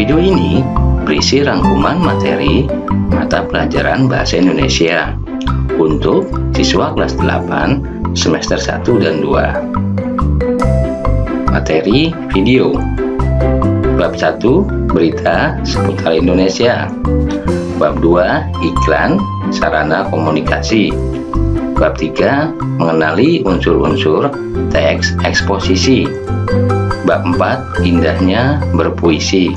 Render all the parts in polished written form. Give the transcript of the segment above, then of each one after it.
Video ini berisi rangkuman materi mata pelajaran Bahasa Indonesia untuk siswa kelas 8 semester 1 dan 2. Materi video. Bab 1 berita seputar Indonesia. Bab 2 iklan sarana komunikasi. Bab 3 mengenali unsur-unsur teks eksposisi. Bab 4 indahnya berpuisi.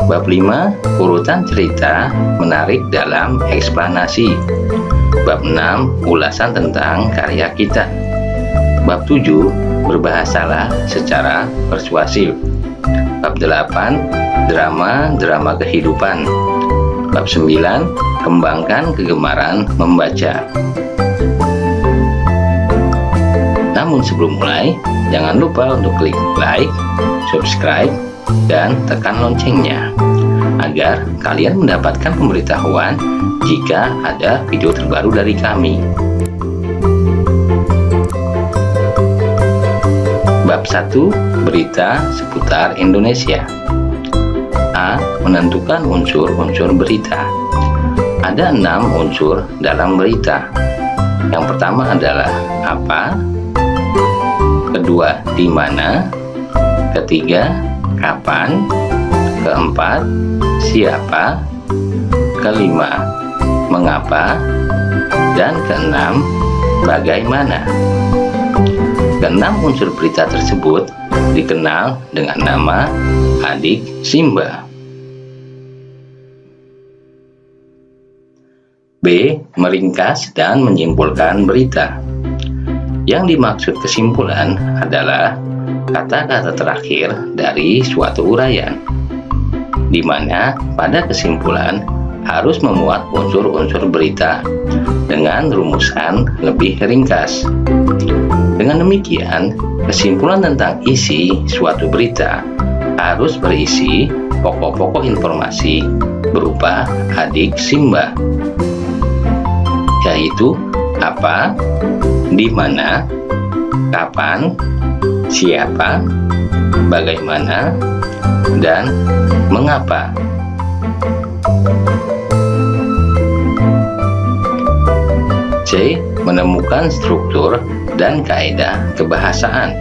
Bab 5 urutan cerita menarik dalam eksplanasi. Bab 6 ulasan tentang karya kita. Bab 7 berbahasalah secara persuasif. Bab 8 drama kehidupan. Bab 9 kembangkan kegemaran membaca. Namun sebelum mulai, jangan lupa untuk klik like, subscribe, dan tekan loncengnya agar kalian mendapatkan pemberitahuan jika ada video terbaru dari kami. Bab 1 berita seputar Indonesia. A. Menentukan unsur-unsur berita. Ada 6 unsur dalam berita. Yang pertama adalah apa, kedua di mana, ketiga kapan, keempat siapa, kelima mengapa, dan keenam bagaimana. Keenam unsur berita tersebut dikenal dengan nama adik Simba. B. Meringkas dan menyimpulkan berita. Yang dimaksud kesimpulan adalah kata-kata terakhir dari suatu uraian, di mana pada kesimpulan harus memuat unsur-unsur berita dengan rumusan lebih ringkas. Dengan demikian, kesimpulan tentang isi suatu berita harus berisi pokok-pokok informasi berupa adik Simba, yaitu apa, di mana, kapan, siapa, bagaimana, dan mengapa. C. Menemukan struktur dan kaidah kebahasaan.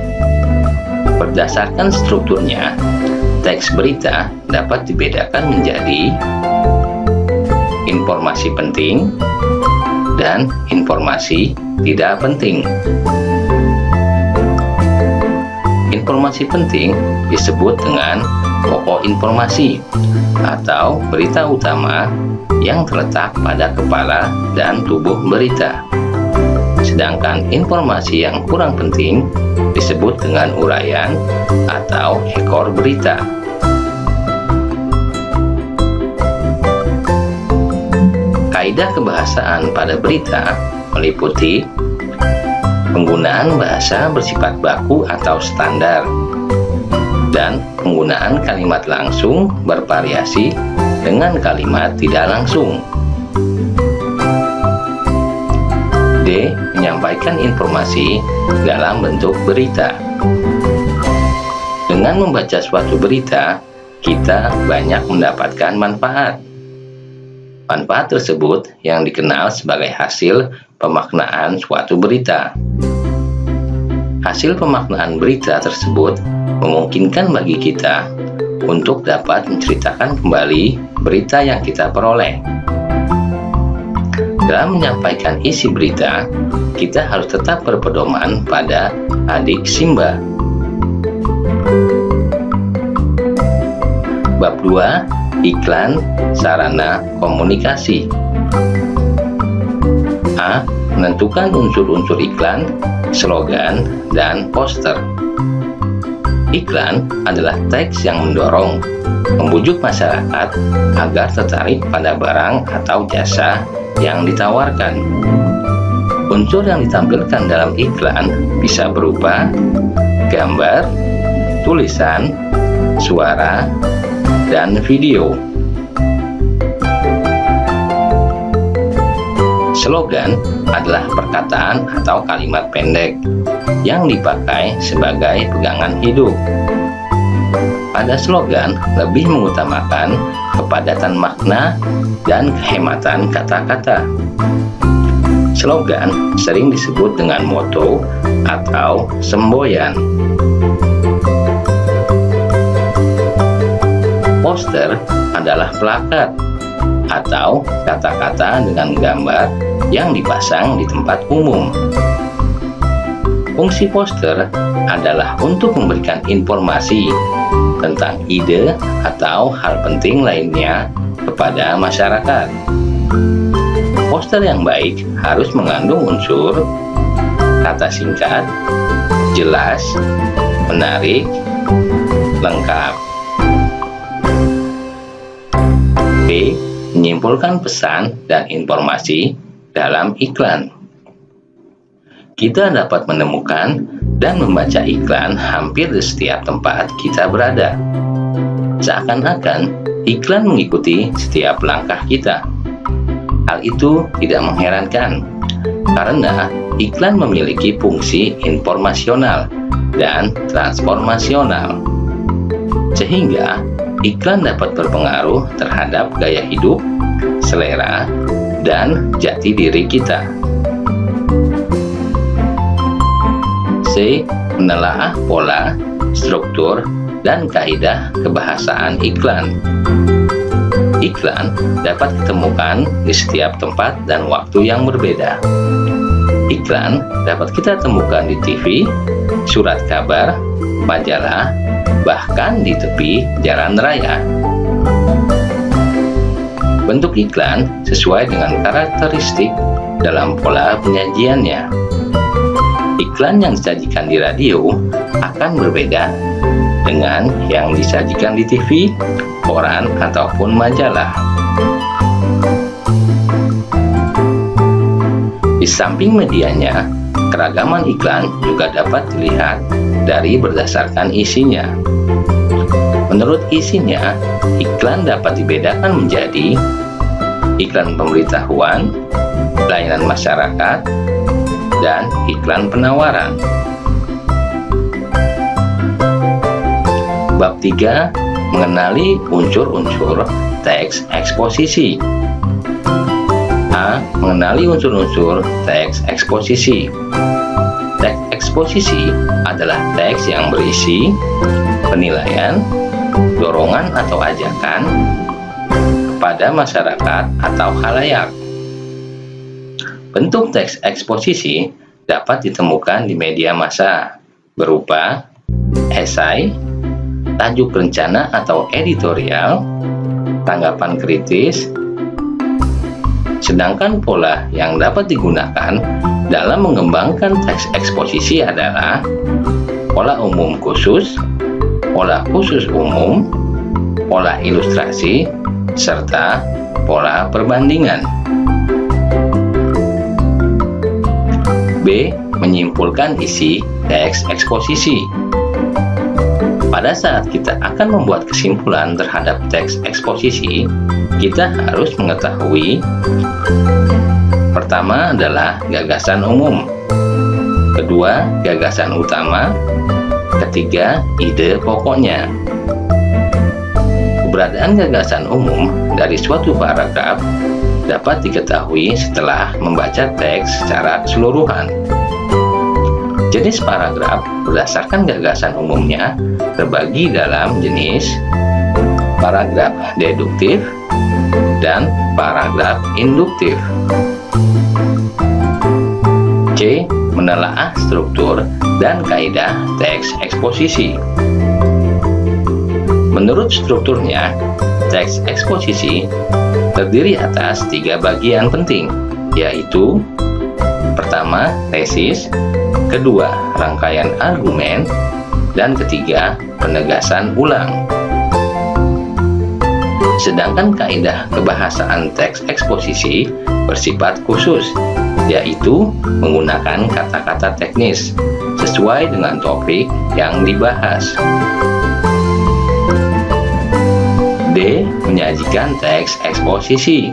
Berdasarkan strukturnya, teks berita dapat dibedakan menjadi informasi penting dan informasi tidak penting. Informasi penting disebut dengan pokok informasi atau berita utama yang terletak pada kepala dan tubuh berita. Sedangkan informasi yang kurang penting disebut dengan uraian atau ekor berita. Kaidah kebahasaan pada berita meliputi penggunaan bahasa bersifat baku atau standar dan penggunaan kalimat langsung bervariasi dengan kalimat tidak langsung. D. Menyampaikan informasi dalam bentuk berita. Dengan membaca suatu berita, kita banyak mendapatkan manfaat. Manfaat tersebut yang dikenal sebagai hasil pemaknaan suatu berita. Hasil pemaknaan berita tersebut memungkinkan bagi kita untuk dapat menceritakan kembali berita yang kita peroleh. Dalam menyampaikan isi berita, kita harus tetap berpedoman pada adik Simba. Bab 2 iklan sarana komunikasi. A. Menentukan unsur-unsur iklan, slogan, dan poster. Iklan adalah teks yang mendorong, membujuk masyarakat agar tertarik pada barang atau jasa yang ditawarkan. Unsur yang ditampilkan dalam iklan bisa berupa gambar, tulisan, suara, dan video. Slogan adalah perkataan atau kalimat pendek yang dipakai sebagai pegangan hidup. pada slogan lebih mengutamakan kepadatan makna dan kehematan kata-kata. Slogan sering disebut dengan moto atau semboyan. Poster adalah plakat atau kata-kata dengan gambar yang dipasang di tempat umum. Fungsi poster adalah untuk memberikan informasi tentang ide atau hal penting lainnya kepada masyarakat. Poster yang baik harus mengandung unsur kata singkat, jelas, menarik, lengkap. B. Menyimpulkan pesan dan informasi dalam iklan. Kita dapat menemukan dan membaca iklan hampir di setiap tempat kita berada. Seakan-akan iklan mengikuti setiap langkah kita. Hal itu tidak mengherankan, karena iklan memiliki fungsi informasional dan transformasional. Sehingga iklan dapat berpengaruh terhadap gaya hidup, selera, dan jati diri kita. C. Menelaah pola, struktur, dan kaidah kebahasaan iklan. Iklan dapat ditemukan di setiap tempat dan waktu yang berbeda. Iklan dapat kita temukan di TV, surat kabar, majalah, bahkan di tepi jalan raya. Bentuk iklan sesuai dengan karakteristik dalam pola penyajiannya. Iklan yang disajikan di radio akan berbeda dengan yang disajikan di TV, koran, ataupun majalah. Di samping medianya, keragaman iklan juga dapat dilihat dari berdasarkan isinya. Menurut isinya, iklan dapat dibedakan menjadi iklan pemberitahuan, layanan masyarakat, dan iklan penawaran. Bab 3. Mengenali unsur-unsur teks eksposisi. A. Mengenali unsur-unsur teks eksposisi. Teks eksposisi adalah teks yang berisi penilaian, dorongan atau ajakan kepada masyarakat atau khalayak. Bentuk teks eksposisi dapat ditemukan di media massa berupa esai, tajuk rencana atau editorial, tanggapan kritis, sedangkan pola yang dapat digunakan dalam mengembangkan teks eksposisi adalah pola umum khusus, pola khusus umum, pola ilustrasi, serta pola perbandingan. B. Menyimpulkan isi teks eksposisi. Pada saat kita akan membuat kesimpulan terhadap teks eksposisi, kita harus mengetahui pertama adalah gagasan umum, kedua gagasan utama, ketiga ide pokoknya. Keberadaan gagasan umum dari suatu paragraf dapat diketahui setelah membaca teks secara keseluruhan. Jenis paragraf berdasarkan gagasan umumnya terbagi dalam jenis paragraf deduktif dan paragraf induktif. C. Menelaah struktur dan kaidah teks eksposisi. Menurut strukturnya, teks eksposisi terdiri atas 3 bagian penting, yaitu pertama, tesis, kedua, rangkaian argumen, dan ketiga, penegasan ulang. Sedangkan kaidah kebahasaan teks eksposisi bersifat khusus, yaitu menggunakan kata-kata teknis sesuai dengan topik yang dibahas. D. Menyajikan teks eksposisi.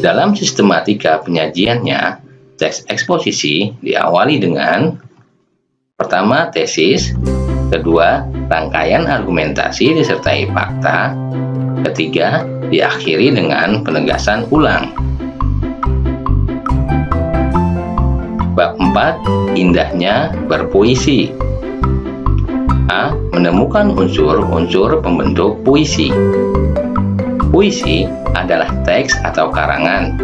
Dalam sistematika penyajiannya, teks eksposisi diawali dengan pertama, tesis, Kedua, rangkaian argumentasi disertai fakta. Ketiga, diakhiri dengan penegasan ulang. Bab 4. Indahnya berpuisi. A. Menemukan unsur-unsur pembentuk puisi. Puisi adalah teks atau karangan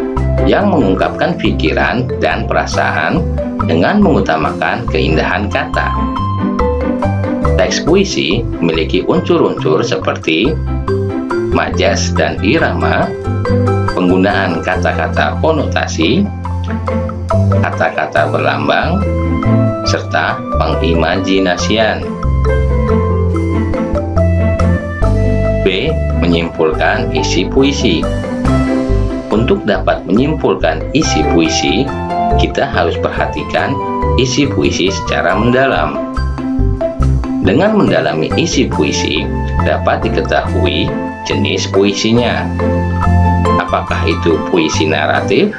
yang mengungkapkan pikiran dan perasaan dengan mengutamakan keindahan kata. Teks puisi memiliki unsur-unsur seperti majas dan irama, penggunaan kata-kata konotasi, kata-kata berlambang, serta pengimajinasian. B. Menyimpulkan isi puisi. Untuk dapat menyimpulkan isi puisi, kita harus perhatikan isi puisi secara mendalam. Dengan mendalami isi puisi, dapat diketahui jenis puisinya. Apakah itu puisi naratif,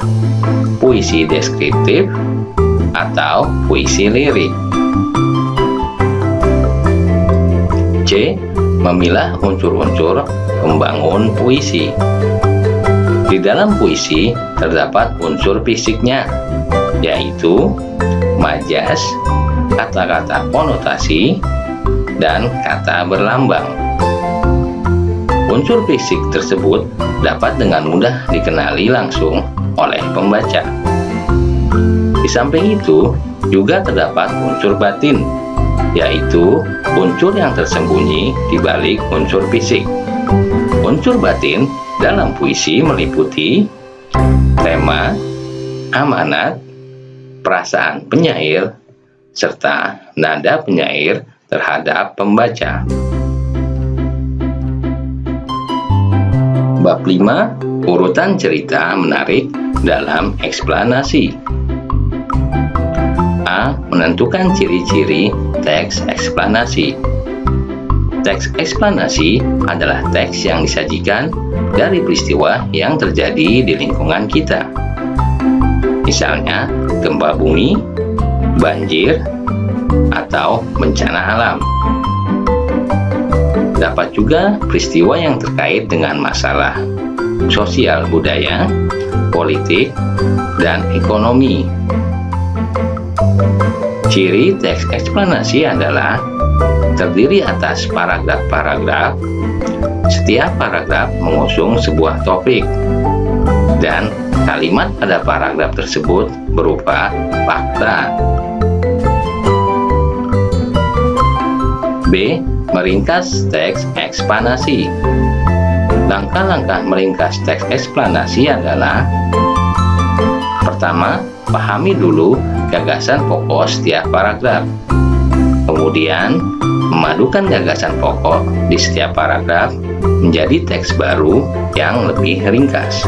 puisi deskriptif, atau puisi lirik? C. Memilah unsur-unsur pembangun puisi. Di dalam puisi terdapat unsur fisiknya, yaitu majas, kata-kata konotasi, dan kata berlambang. Unsur fisik tersebut dapat dengan mudah dikenali langsung oleh pembaca. Di samping itu, juga terdapat unsur batin, yaitu unsur yang tersembunyi di balik unsur fisik. Unsur batin dalam puisi meliputi tema, amanat, perasaan penyair, serta nada penyair terhadap pembaca. Bab 5. Urutan cerita menarik dalam eksplanasi. A. Menentukan ciri-ciri teks eksplanasi. Teks eksplanasi adalah teks yang disajikan dari peristiwa yang terjadi di lingkungan kita. Misalnya, gempa bumi, banjir, atau bencana alam. Dapat juga peristiwa yang terkait dengan masalah sosial budaya, politik, dan ekonomi. Ciri teks eksplanasi adalah terdiri atas paragraf-paragraf. Setiap paragraf mengusung sebuah topik, dan kalimat pada paragraf tersebut berupa fakta. B. Meringkas teks eksplanasi. Langkah-langkah meringkas teks eksplanasi adalah: pertama, pahami dulu gagasan pokok setiap paragraf. Kemudian, memadukan gagasan pokok di setiap paragraf menjadi teks baru yang lebih ringkas.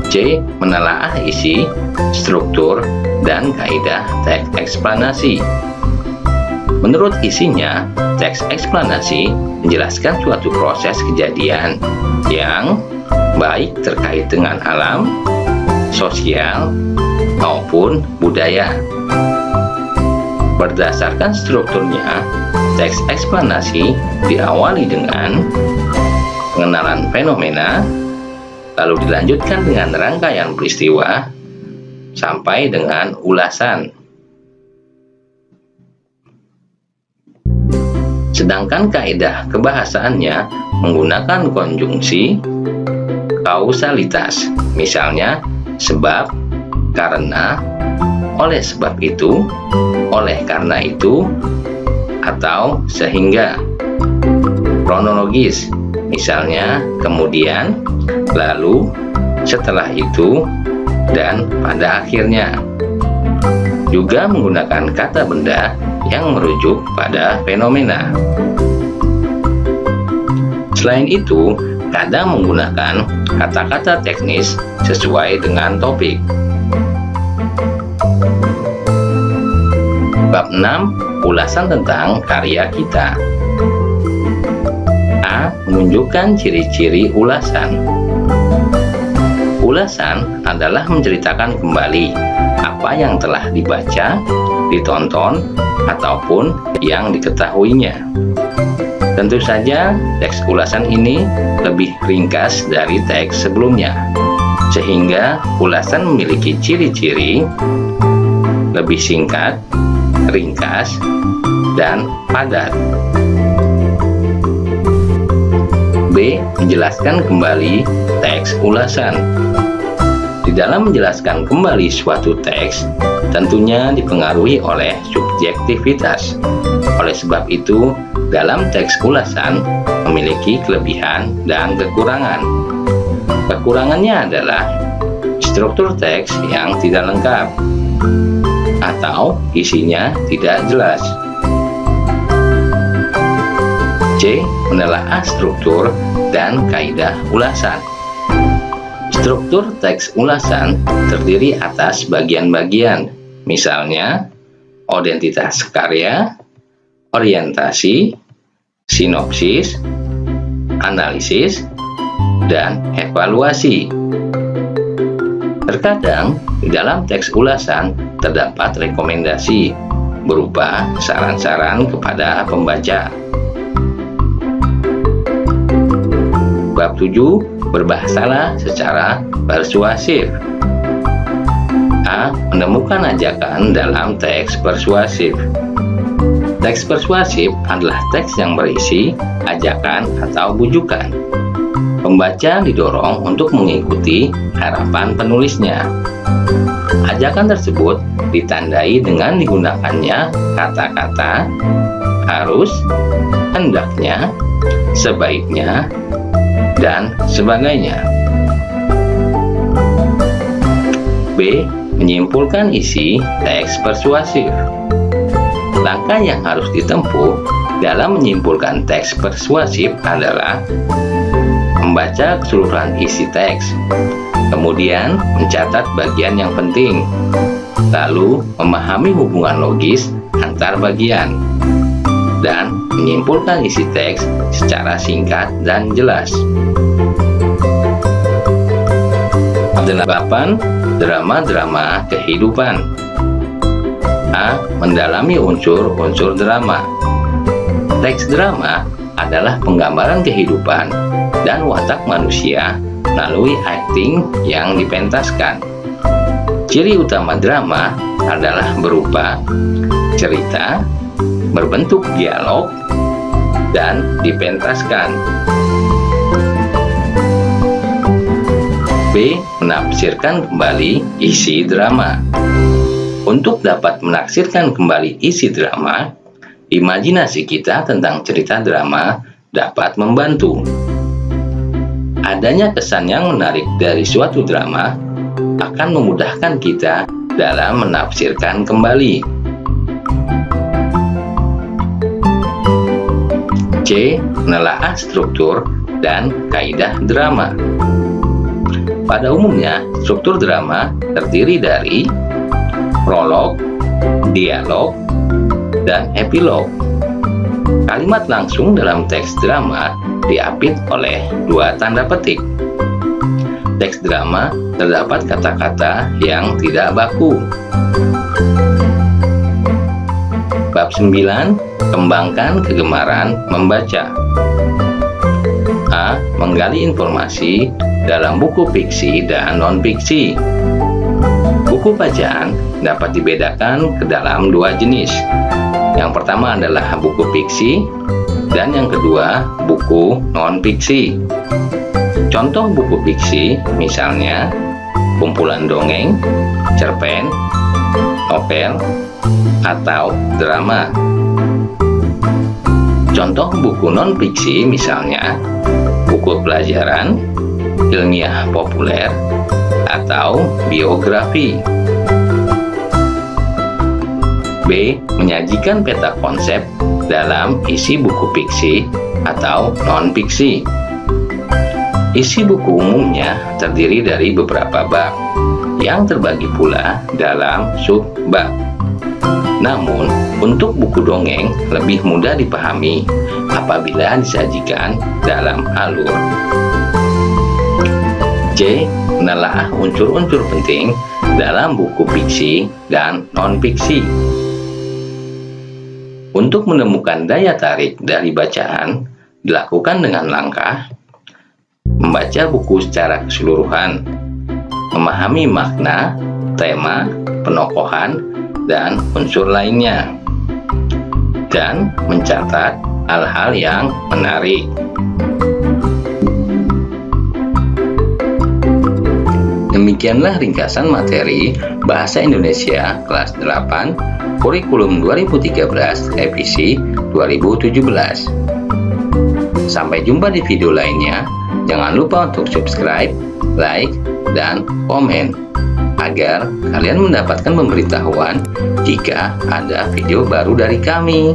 C. Menelaah isi, struktur, dan kaidah teks eksplanasi. Menurut isinya, teks eksplanasi menjelaskan suatu proses kejadian yang baik terkait dengan alam, sosial, maupun budaya. Berdasarkan strukturnya, teks eksplanasi diawali dengan pengenalan fenomena, lalu dilanjutkan dengan rangkaian peristiwa, sampai dengan ulasan. Sedangkan kaidah kebahasaannya menggunakan konjungsi kausalitas, misalnya sebab, karena, oleh sebab itu, oleh karena itu, atau sehingga. Kronologis, misalnya kemudian, lalu, setelah itu, dan pada akhirnya. Juga menggunakan kata benda yang merujuk pada fenomena. Selain itu, kadang menggunakan kata-kata teknis sesuai dengan topik. Bab 6. Ulasan tentang karya kita. A. Menunjukkan ciri-ciri ulasan. Ulasan adalah menceritakan kembali apa yang telah dibaca, ditonton, ataupun yang diketahuinya. Tentu saja, teks ulasan ini lebih ringkas dari teks sebelumnya, sehingga ulasan memiliki ciri-ciri lebih singkat, ringkas, dan padat. B. Menjelaskan kembali teks ulasan. Di dalam menjelaskan kembali suatu teks, tentunya dipengaruhi oleh subjektivitas. Oleh sebab itu, dalam teks ulasan memiliki kelebihan dan kekurangan. Kekurangannya adalah struktur teks yang tidak lengkap atau isinya tidak jelas. C. Menelaah struktur dan kaidah ulasan. Struktur teks ulasan terdiri atas bagian-bagian, misalnya identitas karya, orientasi, sinopsis, analisis, dan evaluasi. Terkadang di dalam teks ulasan terdapat rekomendasi berupa saran-saran kepada pembaca. Bab 7. Berbahasalah secara persuasif. A. Menemukan ajakan dalam teks persuasif. Teks persuasif adalah teks yang berisi ajakan atau bujukan. Pembaca didorong untuk mengikuti harapan penulisnya. Ajakan tersebut ditandai dengan digunakannya kata-kata harus, hendaknya, sebaiknya, dan sebagainya. B. Menyimpulkan isi teks persuasif. Langkah yang harus ditempuh dalam menyimpulkan teks persuasif adalah membaca keseluruhan isi teks, kemudian mencatat bagian yang penting, lalu memahami hubungan logis antar bagian, dan menyimpulkan isi teks secara singkat dan jelas. 8. Drama-drama kehidupan. A. Mendalami unsur-unsur drama. Teks drama adalah penggambaran kehidupan dan watak manusia melalui akting yang dipentaskan. Ciri utama drama adalah berupa cerita, berbentuk dialog, dan dipentaskan. B. Menafsirkan kembali isi drama. Untuk dapat menafsirkan kembali isi drama, imajinasi kita tentang cerita drama dapat membantu. Adanya kesan yang menarik dari suatu drama akan memudahkan kita dalam menafsirkan kembali. C. Menelaah struktur dan kaidah drama. Pada umumnya, struktur drama terdiri dari prolog, dialog, dan epilog. Kalimat langsung dalam teks drama diapit oleh dua tanda petik. Teks drama terdapat kata-kata yang tidak baku. Bab 9. Kembangkan kegemaran membaca. A. Menggali informasi dalam buku fiksi dan non-fiksi. Buku bacaan dapat dibedakan ke dalam dua jenis. Yang pertama adalah buku fiksi, dan yang kedua buku non-fiksi. Contoh buku fiksi misalnya kumpulan dongeng, cerpen, novel, atau drama. Contoh buku non-fiksi misalnya buku pelajaran, ilmiah populer, atau biografi. B. Menyajikan peta konsep dalam isi buku fiksi atau non-fiksi. Isi buku umumnya terdiri dari beberapa bab yang terbagi pula dalam sub-bab. Namun, untuk buku dongeng lebih mudah dipahami apabila disajikan dalam alur. C. menelaah unsur-unsur penting dalam buku fiksi dan non-fiksi. Untuk menemukan daya tarik dari bacaan, dilakukan dengan langkah membaca buku secara keseluruhan, memahami makna, tema, penokohan, dan unsur lainnya, dan mencatat hal-hal yang menarik. Demikianlah ringkasan materi Bahasa Indonesia kelas 8 Kurikulum 2013 edisi 2017. Sampai jumpa di video lainnya. Jangan lupa untuk subscribe, like, dan komen agar kalian mendapatkan pemberitahuan jika ada video baru dari kami.